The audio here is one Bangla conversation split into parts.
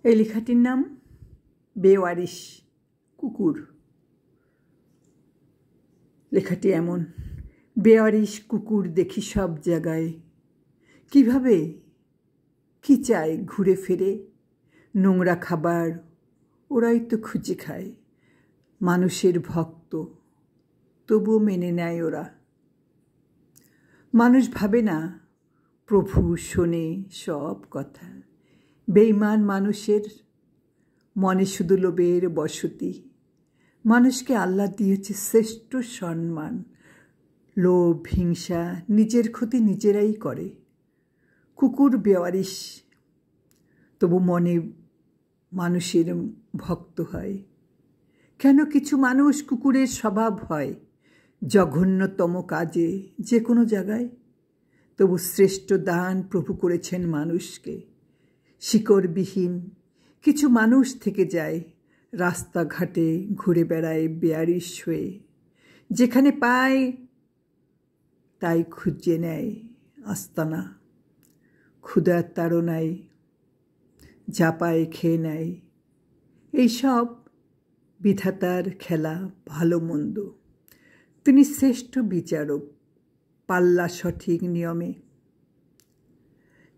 এই লেখাটির নাম বেওয়ারিশ কুকুর। লেখাটি এমন: বেওয়ারিশ কুকুর দেখি সব জায়গায়, কিভাবে কি চায় ঘুরে ফিরে, নোংরা খাবার ওরাই তো খুঁজে খায়, মানুষের ভক্ত তবু মেনে নেয় ওরা। মানুষ ভাবে না প্রভু শোনে সব কথা, বেঈমান মানুষের মনে শুধু লোভের বসতি। মানুষকে আল্লাহ দিয়েছে শ্রেষ্ঠ সম্মান, লোভ হিংসা নিজের ক্ষতি নিজেরাই করে। কুকুর বেওয়ারিশ তবু মনে মানুষের ভক্ত হয়। কেন কিছু মানুষ কুকুরের স্বভাব হয়, জঘন্যতম কাজে যে কোনো জায়গায়, তবু শ্রেষ্ঠ দান প্রভু করেছেন মানুষকে। শিকড়বিহীন কিছু মানুষ থেকে যায়, রাস্তাঘাটে ঘুরে বেড়ায় বেয়ারিশ হয়ে, যেখানে পায় তাই খুঁজে নেয় আস্তানা। ক্ষুধার তাড়নায় যা পায় খেয়ে নেয়। এইসব বিধাতার খেলা, ভালো মন্দ। তিনি শ্রেষ্ঠ বিচারক, পাল্লা সঠিক নিয়মে।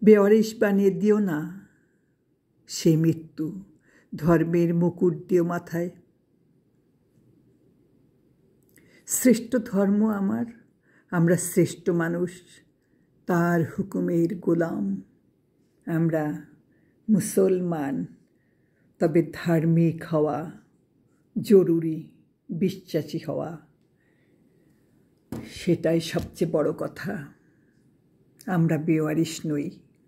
বেওয়ারিশ বানিয়ে দিও না সে মৃত্যু, ধর্মের মুকুট দিও মাথায়। শ্রেষ্ঠ ধর্ম আমার, আমরা শ্রেষ্ঠ মানুষ, তার হুকুমের গোলাম। আমরা মুসলমান, তবে ধার্মিক হওয়া জরুরি, বিশ্বাসী হওয়া সেটাই সবচেয়ে বড় কথা। আমরা বেওয়ারিশ নই।